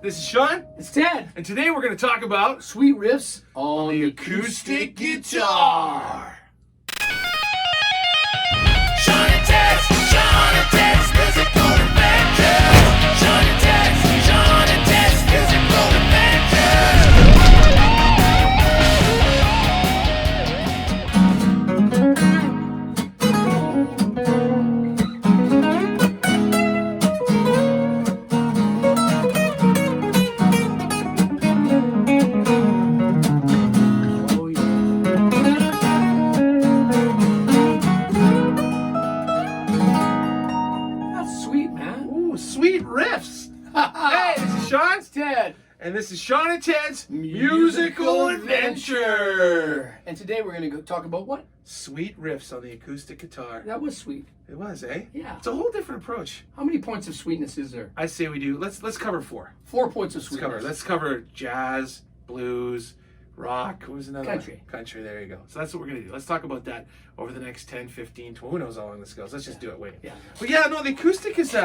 This is Shawn. It's Ted. And today we're going to talk about Sweet Riffs on the acoustic guitar. Shawn and Ted's musical adventure. Shawn and Ted's musical Sweet Riffs. Hey, this is Shawn. It's Ted. And this is Shawn and Ted's musical adventure. And today we're going to talk about what? Sweet Riffs on the acoustic guitar. That was sweet. It was, eh? Yeah. It's a whole different approach. How many points of sweetness is there? I say we do. Let's cover 4. 4 points of sweetness. Let's cover jazz, blues, rock. What was another Country. one? Country. There you go. So that's what we're going to do. Let's talk about that over the next 10, 15, 20. Who knows how long this goes? Let's just do it. Wait. Yeah. But yeah, no, the acoustic is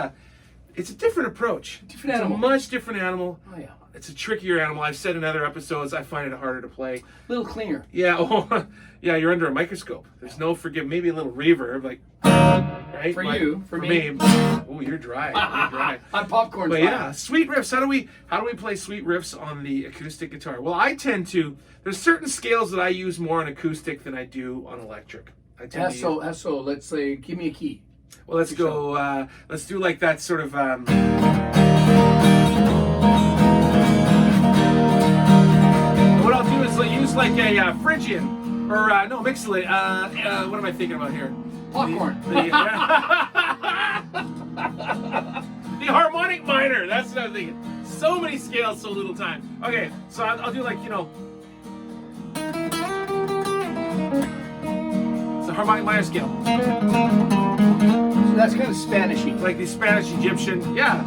it's a different approach. Different animal. It's a much different animal. Oh, yeah. It's a trickier animal. I've said in other episodes, I find it harder to play. A little cleaner. Yeah, oh, yeah, you're under a microscope. There's no maybe a little reverb, like, right? For you, for me. Oh, you're dry. You're dry. I'm popcorn. But yeah, sweet riffs. How do we play sweet riffs on the acoustic guitar? Well, there's certain scales that I use more on acoustic than I do on electric. So let's say, give me a key. Well, let's go. Let's do like that sort of. What I'll do is use like a Phrygian or no Mixolydian. What am I thinking about here? Popcorn. The harmonic minor. That's what I'm thinking. So many scales, so little time. Okay, so I'll do like it's a harmonic minor scale. So that's kind of Spanishy. Like the Spanish Egyptian, yeah,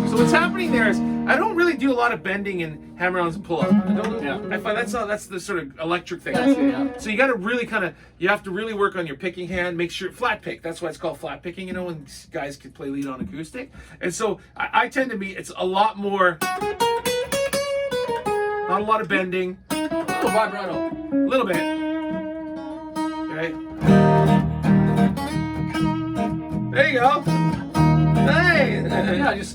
So what's happening there is I don't really do a lot of bending and hammer-ons and pull-up. I find that's the sort of electric thing. So you got to really you have to really work on your picking hand. Make sure flat pick. That's why it's called flat picking. When guys can play lead on acoustic. And so I tend to be. It's a lot more. Not a lot of bending. A little vibrato. A little bit. Okay. There you go. Hey.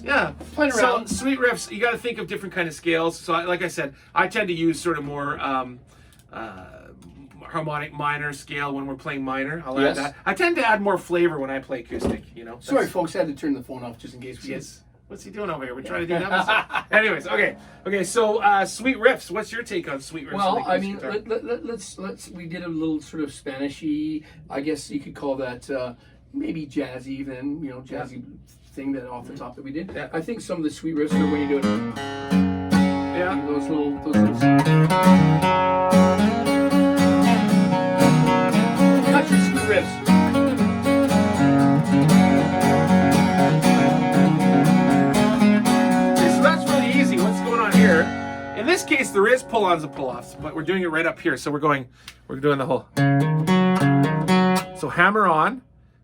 Yeah, playing around. So sweet riffs, you got to think of different kind of scales. So like I said, I tend to use sort of more harmonic minor scale when we're playing minor. I'll add that. I tend to add more flavor when I play acoustic. Sorry, folks, I had to turn the phone off just in case we get. What's he doing over here? We're trying to do that. Anyways, okay. So sweet riffs. What's your take on sweet riffs? Well, I mean, let's. We did a little sort of Spanishy. I guess you could call that maybe jazzy, even jazzy thing that off the top that we did. Yeah. I think some of the sweet riffs are when you do it. Yeah. Those little. Country sweet riffs. In this case, there is pull-ons and pull-offs, but we're doing it right up here. So we're doing the whole. So hammer on,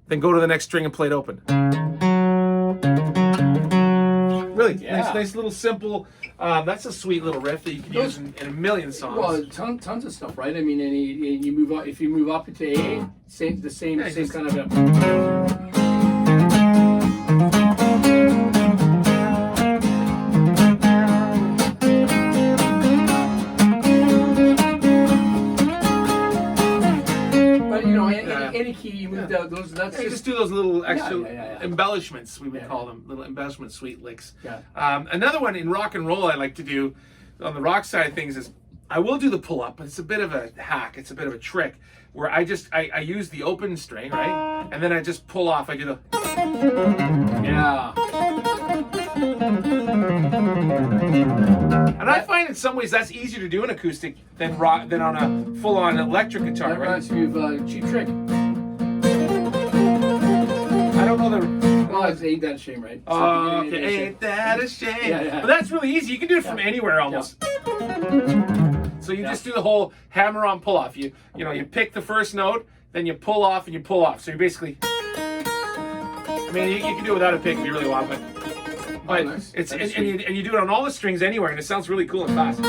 then go to the next string and play it open. Really nice little simple. That's a sweet little riff that you can use in a million songs. Well, tons of stuff, right? I mean, and you move up. If you move up into A, same kind of. Any key you moved out, that's just do those little extra embellishments, we would call them, little embellishment sweet licks. Yeah. Another one in rock and roll I like to do on the rock side of things is I will do the pull up, but it's a bit of a hack, it's a bit of a trick where I use the open string, right? And then I just pull off, I do the And I find in some ways that's easier to do in acoustic than on a full-on electric guitar, that right? reminds me of Cheap Trick. I don't know the. Well, it's Ain't That a Shame, right? Oh, okay. Ain't that a shame? Yeah. But that's really easy. You can do it from anywhere almost. So you just do the whole hammer on pull off. You pick the first note, then you pull off and you pull off. So you're basically. mean, you can do it without a pick if you really want, but nice. it's and you do it on all the strings anywhere, and it sounds really cool and fast.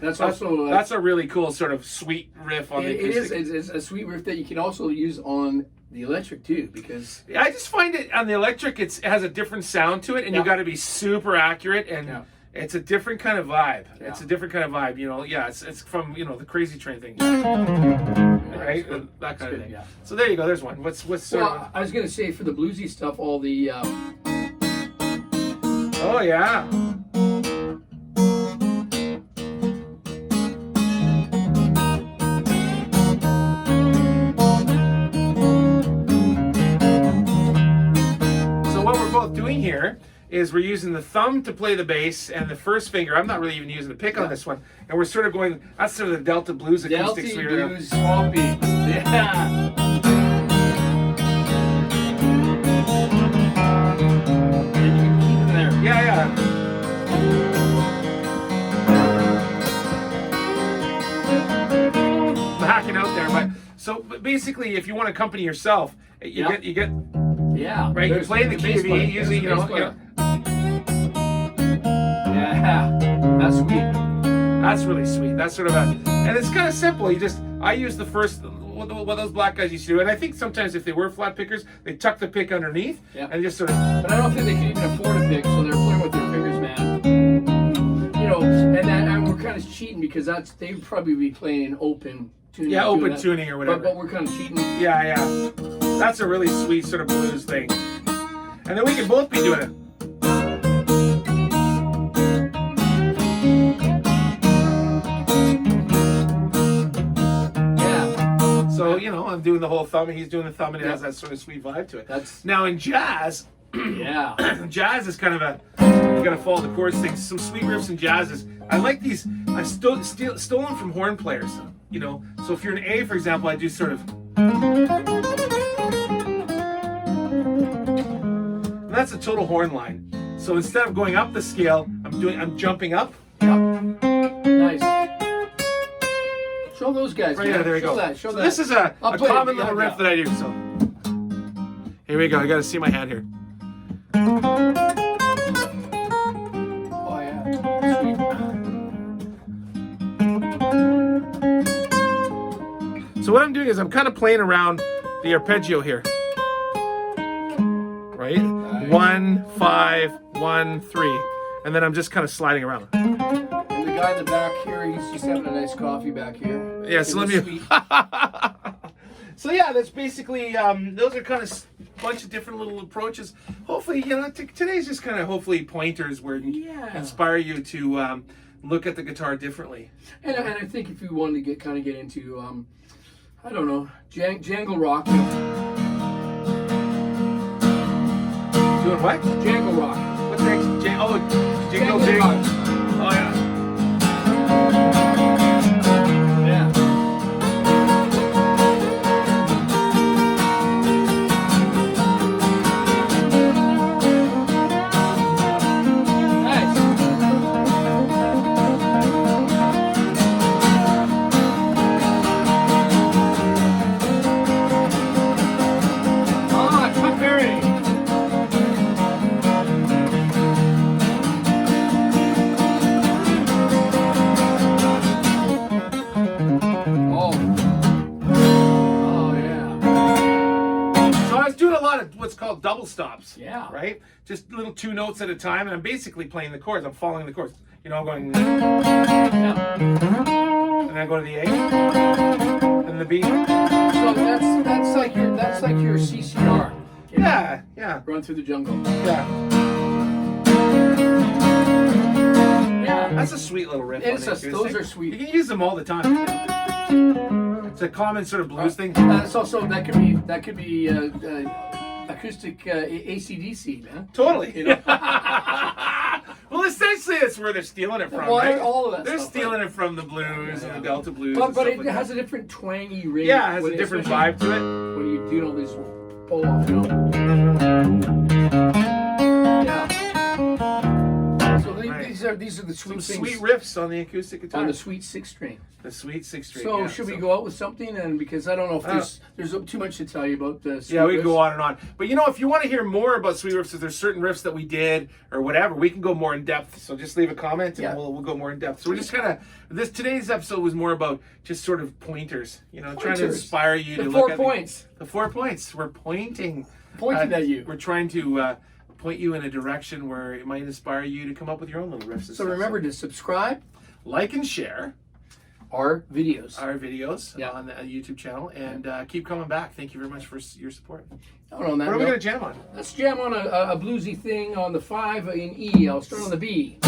That's also that's a really cool sort of sweet riff on the acoustic. It's a sweet riff that you can also use on the electric too, because I just find it on the electric, it has a different sound to it, and you got to be super accurate, and it's a different kind of vibe. Yeah. It's a different kind of vibe, you know. Yeah, it's from the Crazy Train thing, right? That kind of thing. Yeah. So there you go. There's one. What's sort of? I was gonna say for the bluesy stuff, all the Oh yeah. Doing here is we're using the thumb to play the bass and the first finger. I'm not really even using the pick on this one, and we're sort of going. That's sort of the Delta Blues acoustic suite. Delta Blues swampy. Yeah. And you can keep it there. Yeah. I'm hacking out there, but basically, if you want to accompany yourself, you get. Yeah. Right, you play the key, usually, Yeah, that's sweet. That's really sweet. That's sort of and it's kind of simple. I use the first, what those black guys used to do, and I think sometimes if they were flat pickers, they tuck the pick underneath and just sort of. But I don't think they can even afford a pick, so they're playing with their fingers, man. And we're kind of cheating because they'd probably be playing an open tuning. Yeah, open tuning or whatever. But we're kind of cheating. Yeah. That's a really sweet sort of blues thing. And then we can both be doing it. Yeah. So, I'm doing the whole thumb and he's doing the thumb, and it has that sort of sweet vibe to it. Now in jazz, jazz is kind of you gotta follow the chords thing. Some sweet riffs and jazzes. I like these. I stolen from horn players. So if you're an A, for example, I do sort of. And that's a total horn line. So instead of going up the scale, I'm jumping up. Yep. Nice. Show those guys. Right, there we go. Show that. This is a common little riff that I do. So here we go. I got to see my hand here. Oh yeah. So what I'm doing is I'm kind of playing around the arpeggio here. Right? Nice. 1, 5, 1, 3. And then I'm just kind of sliding around. And the guy in the back here, he's just having a nice coffee back here. Yeah, so let me. So yeah, that's basically those are kind of a bunch of different little approaches. Hopefully, today's just kind of hopefully pointers where inspire you to look at the guitar differently. And I think if you wanted to get into I don't know, jangle rock. Doing what? Jangle rock. What's next? Jingle rock. Oh yeah. Yeah. Nice. What's called double stops. Yeah. Right? Just little 2 notes at a time, and I'm basically playing the chords. I'm following the chords. I'm going. Yeah. And then go to the A. And the B. So that's like your CCR. Yeah. Run through the jungle. Yeah. Yeah. That's a sweet little riff. Those are sweet. You can use them all the time. It's a common sort of blues thing. It's also that could be acoustic AC/DC, man. Totally. Well, essentially, that's where they're stealing it from, right? All of that. They're stuff, stealing it from the blues and the Delta Blues. But it has a different twangy ring. Yeah, it has a different vibe to it. When you do all this pull off, Yeah. So these are the sweet Some things sweet riffs on the acoustic guitar. on the sweet 6-string. The sweet 6-string. So yeah. should we go out with something? And because I don't know if there's too much to tell you about the Sweet Yeah, we Riffs. can go on and on. But you know, if you want to hear more about Sweet Riffs, if there's certain riffs that we did or whatever, we can go more in depth. So just leave a comment and we'll go more in depth. So we're just kind of today's episode was more about just sort of pointers. You know, trying to inspire you to look at 4 points. The 4 points. We're pointing At you. We're trying to point you in a direction where it might inspire you to come up with your own little riffs. And So stuff. remember to subscribe like and share our videos. our videos on the YouTube channel, and keep coming back. Thank you very much for your support. On that What are we note, going to jam on? let's jam on a bluesy thing on the 5 in E. I'll start on the B.